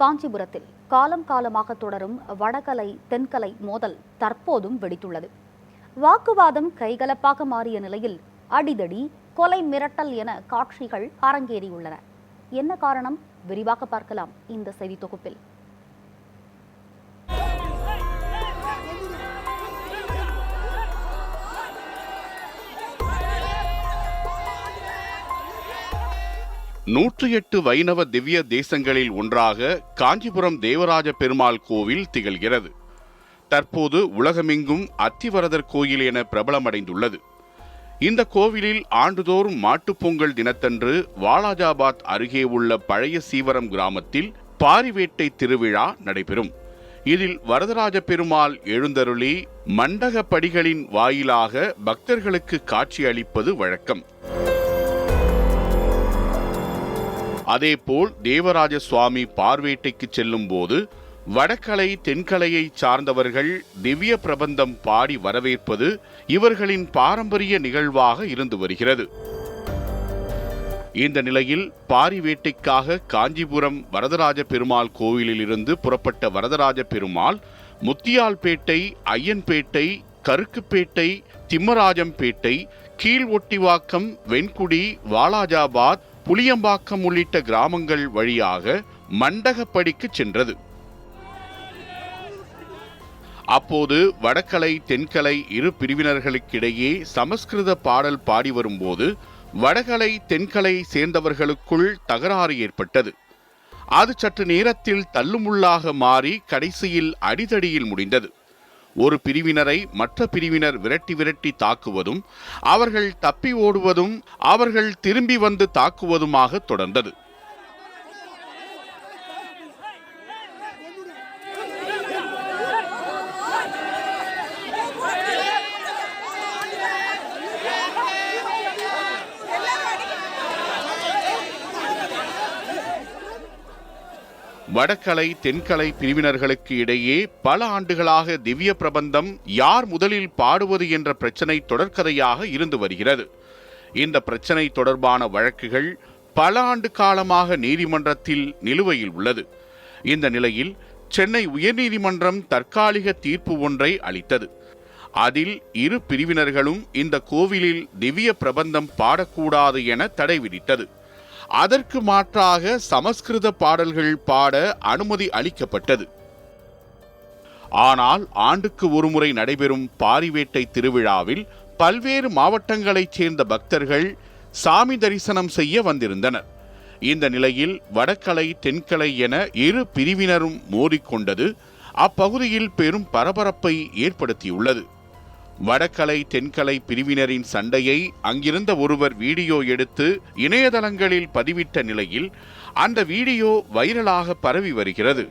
காஞ்சிபுரத்தில் காலம் காலமாக தொடரும் வடகலை தென்கலை மோதல் தற்போதும் வெடித்துள்ளது. வாக்குவாதம் கைகலப்பாக மாறிய நிலையில் அடிதடி, கொலை மிரட்டல் என காட்சிகள் அரங்கேறியுள்ளன. என்ன காரணம்? விரிவாக பார்க்கலாம் இந்த செய்தி தொகுப்பில். நூற்று 8 வைணவ திவ்ய தேசங்களில் ஒன்றாக காஞ்சிபுரம் தேவராஜ பெருமாள் கோவில் திகழ்கிறது. தற்போது உலகமெங்கும் அத்திவரதர் கோயில் என பிரபலமடைந்துள்ளது. இந்த கோவிலில் ஆண்டுதோறும் மாட்டுப்பொங்கல் தினத்தன்று வாலாஜாபாத் அருகே உள்ள பழைய சீவரம் கிராமத்தில் பாரிவேட்டை திருவிழா நடைபெறும். இதில் வரதராஜ பெருமாள் எழுந்தருளி மண்டக படிகளின் வாயிலாக பக்தர்களுக்கு காட்சி அளிப்பது வழக்கம். அதேபோல் தேவராஜ சுவாமி பார்வேட்டைக்கு செல்லும் போது வடகலை தென்கலையை சார்ந்தவர்கள் திவ்ய பிரபந்தம் பாடி வரவேற்பது இவர்களின் பாரம்பரிய நிகழ்வாக இருந்து வருகிறது. இந்த நிலையில் பாரிவேட்டைக்காக காஞ்சிபுரம் வரதராஜ பெருமாள் கோவிலில் இருந்து புறப்பட்ட வரதராஜ பெருமாள் முத்தியால்பேட்டை, ஐயன்பேட்டை, கருக்குப்பேட்டை, திம்மராஜம்பேட்டை, கீழ் ஒட்டிவாக்கம், வெண்குடி, வாலாஜாபாத், புளியம்பாக்கம் உள்ளிட்ட கிராமங்கள் வழியாக மண்டகப்படிக்கு சென்றது. அப்போது வடகலை தென்கலை இரு பிரிவினர்களுக்கிடையே சமஸ்கிருத பாடல் பாடி வரும்போது வடகலை தென்கலை சேர்ந்தவர்களுக்குள் தகராறு ஏற்பட்டது. அது சற்று நேரத்தில் தள்ளுமுள்ளாக மாறி கடைசியில் அடிதடியில் முடிந்தது. ஒரு பிரிவினரை மற்ற பிரிவினர் விரட்டி விரட்டி தாக்குவதும், அவர்கள் தப்பி ஓடுவதும், அவர்கள் திரும்பி வந்து தாக்குவதுமாக தொடர்ந்தது. வடகலை தென்கலை பிரிவினர்களுக்கு இடையே பல ஆண்டுகளாக திவ்ய பிரபந்தம் யார் முதலில் பாடுவது என்ற பிரச்சனை தொடர்கதையாக இருந்து வருகிறது. இந்த பிரச்சனை தொடர்பான வழக்குகள் பல ஆண்டு காலமாக நீதிமன்றத்தில் நிலுவையில் உள்ளது. இந்த நிலையில் சென்னை உயர்நீதிமன்றம் தற்காலிக தீர்ப்பு ஒன்றை அளித்தது. அதில் இரு பிரிவினர்களும் இந்த கோவிலில் திவ்ய பிரபந்தம் பாடக்கூடாது என தடை விதித்தது. அதற்கு மாற்றாக சமஸ்கிருத பாடல்கள் பாட அனுமதி அளிக்கப்பட்டது. ஆனால் ஆண்டுக்கு ஒருமுறை நடைபெறும் பாரிவேட்டை திருவிழாவில் பல்வேறு மாவட்டங்களைச் சேர்ந்த பக்தர்கள் சாமி தரிசனம் செய்ய வந்திருந்தனர். இந்த நிலையில் வடகலை தென்கலை என இரு பிரிவினரும் மோதிக்கொண்டது அப்பகுதியில் பெரும் பரபரப்பை ஏற்படுத்தியுள்ளது. வடகலை தென்கலை பிரிவினரின் சண்டையை அங்கிருந்த ஒருவர் வீடியோ எடுத்து இணையதளங்களில் பதிவிட்ட நிலையில் அந்த வீடியோ வைரலாக பரவி வருகிறது.